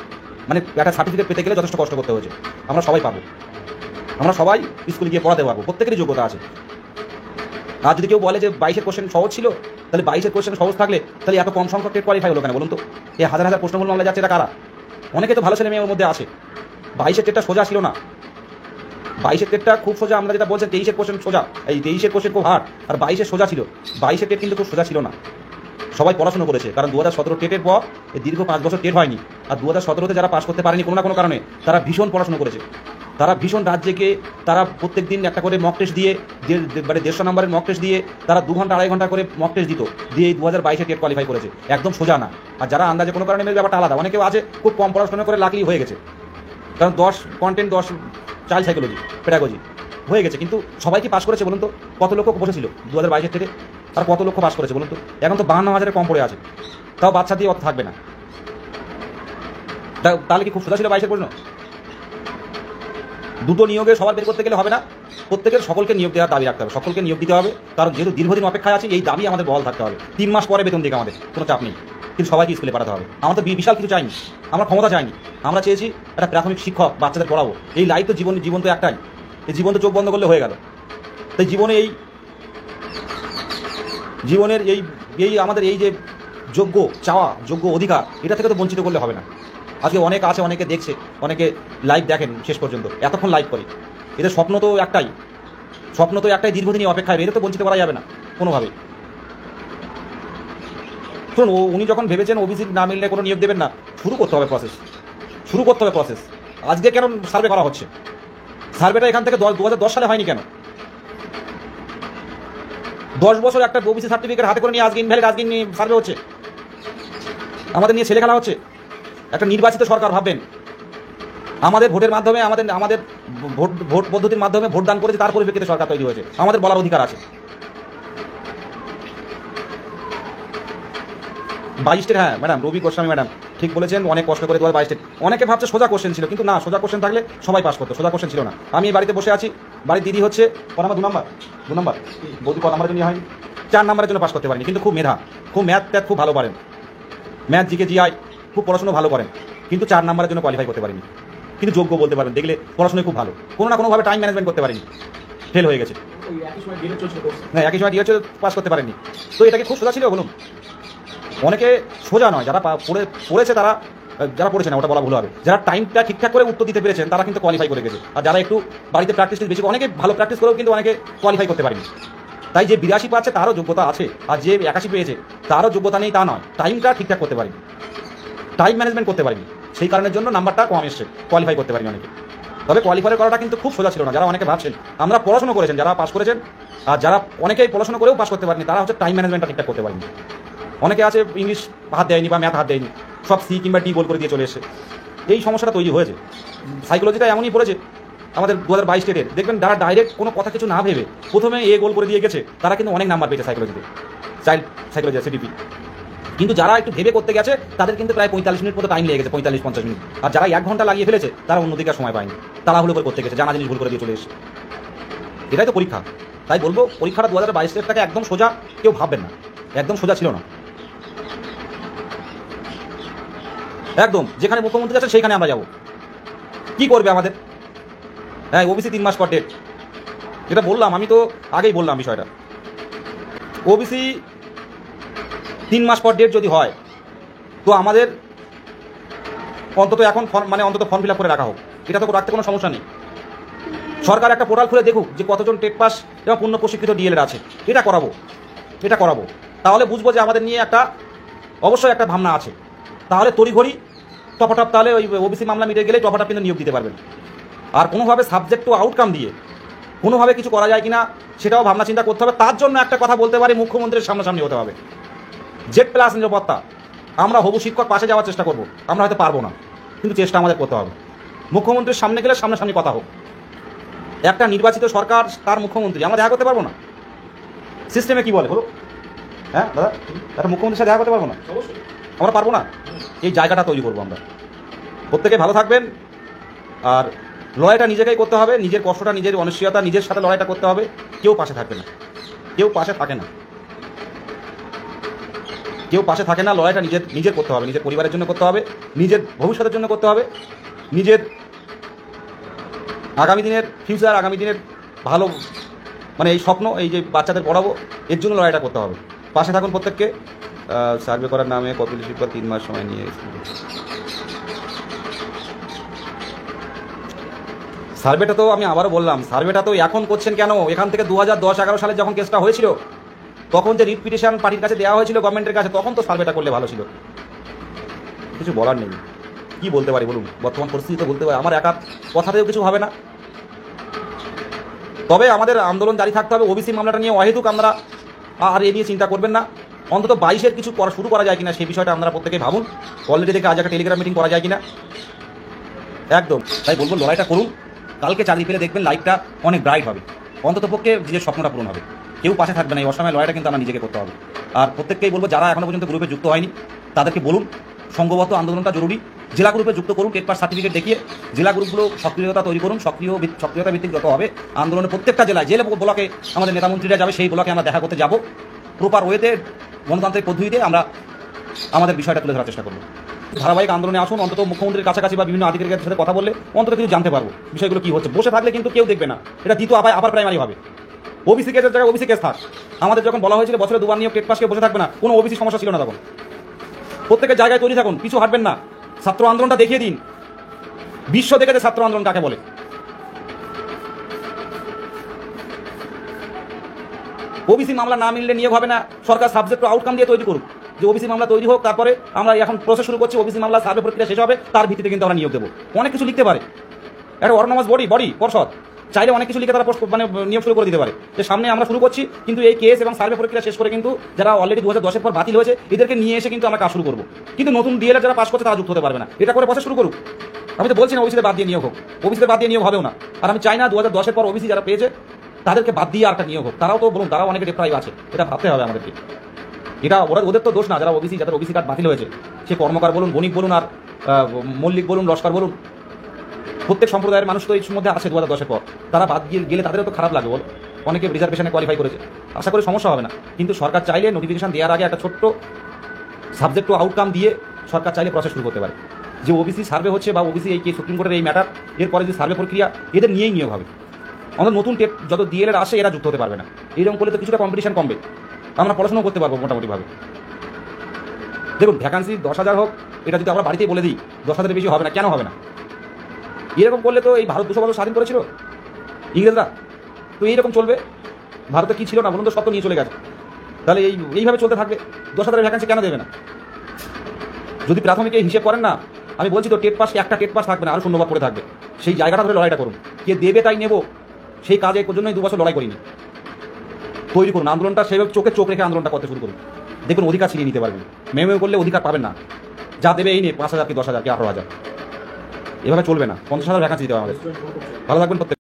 মানে একটা সার্টিফিকেট পেতে গেলে যথেষ্ট কষ্ট করতে হয়েছে। আমরা সবাই পাবো, আমরা সবাই স্কুলে গিয়ে পড়াতে পারবো, প্রত্যেকেরই যোগ্যতা আছে। আর যদি কেউ বলে যে 22-এর কোশ্চেন সহজ ছিল, তাহলে 22-এর কোশ্চেন সহজ থাকলে তাহলে এত কম সংখ্যক টেট কোয়ালিফাই হলো কেন বলুন তো? এই হাজার হাজার প্রশ্নমূল মামলা যাচ্ছে, এটা কারা? অনেকে তো ভালো ছেলে মেয়ের মধ্যে আছে। 22-এর টেটটা সোজা ছিল না, 22-এর টেটটা খুব সোজা। আমরা যেটা বলছেন 23-এর কোশ্চেন সোজা, এই 23-এর কোশ্চেন খুব হার্ড, আর 22-এর সোজা ছিল। 22-এর টেট কিন্তু খুব সোজা ছিল না। সবাই পড়াশোনা করেছে, কারণ 2017 টেটের পর এই দীর্ঘ 5 বছর টেট হয়নি। আর 2017-তে যারা পাস করতে পারেনি কোনো না কোনো কারণে, তারা ভীষণ পড়াশোনা করেছে। তারা ভীষণ রাজ্যকে তারা প্রত্যেক দিন একটা করে মক টেস্ট দিয়ে, মানে 150 নম্বরের মক টেস্ট দিয়ে তারা 2 ঘন্টা 2.5 ঘন্টা করে মক টেস্ট দিত, দিয়ে এই 2022-এ টেট কোয়ালিফাই করেছে। একদম সোজা না। আর যারা আন্দাজে কোনো কারণে মেয়ের ব্যাপারটা আলাদা, অনেকেও আছে খুব কম পড়াশোনা করে লাকলি হয়ে গেছে, কারণ 10 কন্টেন্ট 10 চাইল্ড সাইকোলজি পেডাগজি হয়ে গেছে। কিন্তু সবাই কি পাস করেছে বলুন তো? কত লক্ষ বসেছিল 2022-এর থেকে, আর কত লক্ষ পাস করেছে বলুন তো? এখন তো 52,000-এর কম পড়ে আছে, তাও বাচ্চা দিয়ে অত থাকবে না। তাহলে কি খুব সোজা ছিল 22-এর প্রশ্ন? দুটো নিয়োগে সবার বের করতে গেলে হবে না, প্রত্যেকের সকলকে নিয়োগ দেওয়ার দাবি রাখতে হবে, সকলকে নিয়োগ দিতে হবে। কারণ যেহেতু দীর্ঘদিন অপেক্ষায় আছে, এই দাবি আমাদের বহাল থাকতে হবে। 3 মাস পরে বেতন দিকে আমাদের কোনো চাপ নেই, কিন্তু সবাইকে স্কুলে পাঠাতে হবে। আমরা তো বিশাল কিছু চাইনি, আমরা ক্ষমতা চাইনি, আমরা চেয়েছি একটা প্রাথমিক শিক্ষক বাচ্চাদের পড়াবো। এই লাইফ তো জীবন তো একটাই, এই জীবন তো চোখ বন্ধ করলে হয়ে গেল। তাই জীবনের এই আমাদের এই যে যোগ্য চাওয়া, যোগ্য অধিকার, এটা থেকে তো বঞ্চিত করলে হবে না। আজকে অনেক আছে, অনেকে দেখছে, অনেকে লাইভ দেখেন শেষ পর্যন্ত, এতক্ষণ লাইভ করে। এদের স্বপ্ন তো একটাই, দীর্ঘদিনই অপেক্ষায়। এদের তো বঞ্চিত করা যাবে না কোনোভাবে। শুনুন, উনি যখন ভেবেছেন ওবিসি না মিললে কোনো নিয়োগ দেবেন না, শুরু করতে হবে প্রসেস। আজকে কেন সার্ভে করা হচ্ছে? সার্ভেটা এখান থেকে 2010 সালে হয়নি কেন? 10 বছর একটা ওবিসি সার্টিফিকেট হাতে করে নিয়ে আজকে ইনভ্যালিড, আজকে সার্ভে হচ্ছে, আমাদের নিয়ে ছেলে খেলা হচ্ছে। একটা নির্বাচিত সরকার, ভাববেন, আমাদের ভোটের মাধ্যমে, আমাদের ভোট পদ্ধতির মাধ্যমে ভোট দান করেছে, তার পরিপ্রেক্ষিতে সরকার তৈরি হয়েছে। আমাদের বলার অধিকার আছে। 22-এর, হ্যাঁ ম্যাডাম, রবি গোস্বামী ম্যাডাম ঠিক বলেছেন, অনেক কষ্ট করে 2022-এর। অনেকে ভাবছে সোজা কোশ্চেন ছিল, কিন্তু না, সোজা কোশ্চেন থাকলে সবাই পাস করতো, সোজা কোশ্চেন ছিল না। আমি এই বাড়িতে বসে আছি, বাড়ির দিদি হচ্ছে কত নাম্বার 2 নাম্বার বৌদি কত নাম্বারের জন্য হয়নি, 4 নাম্বারের জন্য পাস করতে পারিনি। কিন্তু খুব মেধা, খুব ম্যাথ খুব ভালো পারেন, ম্যাথ জিকে জিআই খুব পড়াশোনা ভালো করেন, কিন্তু 4 নাম্বারের জন্য কোয়ালিফাই করতে পারিনি। কিন্তু যোগ্য বলতে পারবেন, দেখলে পড়াশোনায় খুব ভালো, কোনো না কোনোভাবে টাইম ম্যানেজমেন্ট করতে পারিনি, ফেল হয়ে গেছে। হ্যাঁ, একই সময় ডিএ পাস করতে পারেনি। তো এটাকে খুব সোজা ছিল বলুন? অনেকে সোজা নয়, যারা পড়েছে তারা, যারা পড়েছে না ওটা বলা ভুল হবে, যারা টাইমটা ঠিকঠাক করে উত্তর দিতে পেরেছেন তারা কিন্তু কোয়ালিফাই করে গেছে। আর যারা একটু বাড়িতে প্র্যাকটিস বেশি, অনেকে ভালো প্র্যাকটিস করেও কিন্তু অনেকে কোয়ালিফাই করতে পারেনি। তাই যে 82 পাচ্ছে তারও যোগ্যতা আছে, আর যে 81 পেয়েছে তারও যোগ্যতা নেই তা নয়, টাইমটা ঠিকঠাক করতে পারিনি, টাইম ম্যানেজমেন্ট করতে পারিনি, সেই কারণের জন্য নাম্বারটা কম এসছে, কোয়ালিফাই করতে পারিনি অনেকে। তবে কোয়ালিফাই করাটা কিন্তু খুব সোজা ছিল না। যারা অনেকে ভাবছেন আমরা পড়াশোনা করেছেন, যারা পাস করেছেন, আর যারা অনেকেই পড়াশোনা করেও পাস করতে পারেনি, তারা হচ্ছে টাইম ম্যানেজমেন্টটা ঠিকঠাক করতে পারেনি। অনেকে আছে ইংলিশ হাত দেয়নি বা ম্যাথ হাত দেয়নি, সব সি কিংবা ডি গোল করে দিয়ে চলে এসে এই সমস্যাটা তৈরি হয়েছে। সাইকোলজিটা এমনই পড়েছে আমাদের 2022 টেটের, দেখবেন যারা ডাইরেক্ট কোনো কথা কিছু না ভেবে প্রথমে গোল করে দিয়ে গেছে, তারা কিন্তু অনেক নাম্বার পেয়েছে সাইকোলজিতে, চাইল্ড সাইকোলজি সিডিপি। কিন্তু যারা একটু ভেবে করতে গেছে তাদের কিন্তু প্রায় 45 মিনিট মতো টাইম লেগে গেছে, 45-50 মিনিট। আর যারা 1 ঘন্টা লাগিয়ে ফেলেছে তারা অন্যদিকে সময় পায়নি, তাড়াহুড়ো করে করতে গেছে, জানা জিনিস ভুল করে দিয়ে চলে এসে। এটাই তো পরীক্ষা। তাই বলবো, পরীক্ষাটা 2022 টেটটাকে একদম সোজা কেউ ভাববেন না, একদম সোজা ছিল না। একদম যেখানে মুখ্যমন্ত্রী আছেন সেইখানে আমরা যাব, কি করবে আমাদের? হ্যাঁ, ওবিসি 3 মাস পর ডেট, যেটা বললাম, আমি তো আগেই বললাম বিষয়টা। ওবিসি 3 মাস পর ডেট যদি হয়, তো আমাদের অন্তত এখন অন্তত ফর্ম ফিল আপ করে রাখা হোক, এটা তো রাখতে কোনো সমস্যা নেই। সরকার একটা পোর্টাল খুলে দেখুক যে কতজন টেট পাস এবং পূর্ণ প্রশিক্ষিত ডিএলএড আছে, এটা করাবো। তাহলে বুঝবো যে আমাদের নিয়ে অবশ্যই একটা ভাবনা আছে। তাহলে তড়িঘড়ি টপাটপ, তাহলে ওই ওবিসি মামলা মিটে গেলে টপাটপ কিন্তু নিয়োগ দিতে পারবেন। আর কোনোভাবে সাবজেক্ট টু আউটকাম দিয়ে কোনোভাবে কিছু করা যায় কিনা সেটাও ভাবনা চিন্তা করতে হবে। তার জন্য একটা কথা বলতে পারি, মুখ্যমন্ত্রীর সামনাসামনি হতে হবে। Z+ নিরাপত্তা, আমরা হবু শিক্ষক পাশে যাওয়ার চেষ্টা করব, আমরা হয়তো পারবো না, কিন্তু চেষ্টা আমাদের করতে হবে। মুখ্যমন্ত্রীর সামনে গেলে সামনাসামনি কথা হোক। একটা নির্বাচিত সরকার, তার মুখ্যমন্ত্রী, আমরা দেখা করতে পারবো না? সিস্টেমে কি বলে হলো? হ্যাঁ দাদা, একটা মুখ্যমন্ত্রীর সাথে দেখা করতে পারবো না? আমরা পারবো না। এই জায়গাটা তৈরি করবো আমরা। প্রত্যেকে ভালো থাকবেন। আর লড়াইটা নিজেকেই করতে হবে, নিজের কষ্টটা, নিজের অনিশ্চয়তা, নিজের সাথে লড়াইটা করতে হবে। কেউ পাশে থাকবে না, কেউ পাশে থাকে না, লড়াইটা নিজের করতে হবে, নিজের পরিবারের জন্য করতে হবে, নিজের ভবিষ্যতের জন্য করতে হবে, নিজের আগামী দিনের ফিউচার, আগামী দিনের ভালো এই স্বপ্ন, এই যে বাচ্চাদের পড়াবো, এর জন্য লড়াইটা করতে হবে। পাশে থাকুন প্রত্যেককে। সার্ভে করার নামে কপিল শিল্পা 3 মাস সময় নিয়ে সার্ভেটা তো আমি আবারও বললাম, সার্ভেটা তো এখন করছেন কেন? এখান থেকে 2010-11 সালে যখন কেসটা হয়েছিল তখন যে রিট পিটিশন পার্টির কাছে দেওয়া হয়েছিল গভর্নমেন্টের কাছে, তখন তো সার্ভেটা করলে ভালো ছিল। কিছু বলার নেই, কি বলতে পারি বলুন? বর্তমান পরিস্থিতিতে বলতে পারি, আমার একার কথাতেও কিছু হবে না। তবে আমাদের আন্দোলন জারি থাকতে হবে। ওবিসি মামলাটা নিয়ে অহেতুক আমরা আর এ নিয়ে চিন্তা করবেন না। অন্তত 22-এর কিছু শুরু করা যায় কিনা সেই বিষয়টা আপনারা প্রত্যেকেই ভাবুন। অলরেডি দেখে আজ একটা টেলিগ্রাম মিটিং করা যায় কিনা, একদম। তাই বলবো লড়াইটা করুন। কালকে চাকরি পেলে দেখবেন লাইফটা অনেক ব্রাইট হবে, অন্তত পক্ষে নিজের স্বপ্নটা পূরণ হবে। কেউ পাশে থাকবে না, এই অসময়ে লড়াইটা কিন্তু আমরা নিজেকে করতে হবে। আর প্রত্যেককেই বলবো যারা এখনো পর্যন্ত গ্রুপে যুক্ত হয়নি তাদেরকে বলুন সংঘবদ্ধ আন্দোলনটা জরুরি। জেলা গ্রুপে যুক্ত করুন, টেট পাস সার্টিফিকেট দেখিয়ে জেলা গ্রুপগুলো সক্রিয়তা তৈরি করুন। সক্রিয়তা ভিত্তিক যত হবে আন্দোলনের প্রত্যেকটা জেলায়, যে ব্লকে আমাদের নেতামন্ত্রীরা যাবে সেই ব্লকে আমরা দেখা করতে যাব। প্রপার ওয়েতে গণতান্ত্রিক পদ্ধতিতে আমরা আমাদের বিষয়টা তুলে ধরার চেষ্টা করব। ধারাবাহিক আন্দোলনে আসুন, অন্তত মুখ্যমন্ত্রীর কাছাকাছি বা বিভিন্ন আধিকারিকের সাথে কথা বললে অন্তত কিছু জানতে পারবো বিষয়গুলো কি হচ্ছে। বসে থাকলে কিন্তু কেউ দেখবে না, এটা দ্বিতীয় আপার প্রাইমারি হবে। ওবিসি কেসের জায়গায় ওবিসি কেস থাক। আমাদের যখন বলা হয়েছিল বছরে 2বার নিয়োগ টেট পাস কেউ বসে থাকবে না, কোনো ওবিসি সমস্যা ছিল না তখন। প্রত্যেকের জায়গায় তৈরি থাকুন, পিছু হাঁটবেন না। ছাত্র আন্দোলনটা দেখিয়ে দিন, বিশ্ব দেখেছে ছাত্র আন্দোলন কাকে বলে। ওবিসি মামলা না মিললে নিয়োগ হবে না, সরকার সাবজেক্ট আউটকাম দিয়ে তৈরি করুক যে ওবিসি মামলা তৈরি হোক, তারপরে আমরা এখন প্রসেস শুরু করছি, ওবিসি মামলা সার্ভে প্রক্রিয়া শেষ হবে, তার ভিত্তিতে কিন্তু আমরা নিয়োগ দেবো। অনেক কিছু লিখতে পারে একটা অটোনমাস বডি পর্ষদ, চাইলে অনেক কিছু লিখে তারা নিয়োগ শুরু করে দিতে পারে যে সামনে আমরা শুরু করছি, কিন্তু এই কেস এবং সার্ভে প্রক্রিয়া শেষ করে কিন্তু যারা অলরেডি 2010-এর পর বাতিল হয়েছে এদেরকে নিয়ে এসে কিন্তু আমরা কাজ শুরু করবো। কিন্তু নতুন ডিএলএড যারা পাস করছে তারা যুক্ত হতে পারবে না। এটা করে প্রসেস শুরু করুক। আমি তো বলছি না ওবিসিতে বাদ দিয়ে নিয়োগ হোক, ওবিসিতে বাদ দিয়ে নিয়োগ হবেও না। আর আমি চাই না 2010-এর পর ওবিসি যারা পেয়েছে তাদেরকে বাদ দিয়ে আর একটা নিয়োগ হোক। তারাও তো বলুন, তারাও অনেকে ডেপ্রাইভ আছে, এটা ভাবতে হবে আমাদেরকে। এটা ওদের তো দোষ না, যারা ওবিসি, যাদের ওবিসি কার্ড বাতিল হয়েছে, সে কর্মকার বলুন, বণিক বলুন, আর মল্লিক বলুন, লস্কর বলুন, প্রত্যেক সম্প্রদায়ের মানুষ তো এই মধ্যে আছে 2010-এর পর। তারা বাদ গেলে তাদেরও তো খারাপ লাগে বল। অনেকে রিজার্ভেশনে কোয়ালিফাই করেছে, আশা করি সমস্যা হবে না। কিন্তু সরকার চাইলে নোটিফিকেশন দেওয়ার আগে একটা ছোট্ট সাবজেক্ট টু আউটকাম দিয়ে সরকার চাইলে প্রসেস শুরু করতে পারে যে ওবিসি সার্ভে হচ্ছে বা ওবিসি এই সুপ্রিম কোর্টের এই ম্যাটার, এরপরে যে সার্ভে প্রক্রিয়া এদের নিয়েই নিয়োগ হবে। আমাদের নতুন টেট যত ডিএলএড আসে এরা যুক্ত হতে পারবে না। এইরকম করলে তো কিছুটা কম্পিটিশন কমবে, আমরা পড়াশোনাও করতে পারবো মোটামুটিভাবে। দেখুন ভ্যাকান্সি 10,000 হোক, এটা যদি আমরা বাড়িতেই বলে দিই 10,000-এর বেশি হবে না, কেন হবে না? এরকম করলে তো এই ভারত 200 বছর স্বাধীন করেছিল ইংরেজরা, তো এইরকম চলবে। ভারতে কি ছিল না বলুন তো, সব তো নিয়ে চলে গেছে। তাহলে এইভাবে চলতে থাকবে। 10,000-এর ভ্যাকান্সি কেন দেবে না? যদি প্রাথমিক হিসেব করেন না, আমি বলছি তো টেট পাস, একটা টেট পাস থাকবে না, আরও শূন্যবাদ পড়ে থাকবে। সেই জায়গাটা ধরে লড়াইটা করুন, কে দেবে তাই নেব, সেই কাজে জন্যই 2 বছর লড়াই করিনি। তৈরি করুন আন্দোলনটা, সেভাবে চোখ রেখে আন্দোলনটা করতে শুরু করুন। দেখুন অধিকার ছিনিয়ে নিতে পারবেন। মেয়ে করলে অধিকার পাবেন না, যা দেবে এই নিয়ে 5,000 কি 10,000 কি 18,000, এভাবে চলবে না। 50,000 ভ্যাকান্সি দিতে হবে আমাদের। ভালো থাকবেন প্রত্যেক।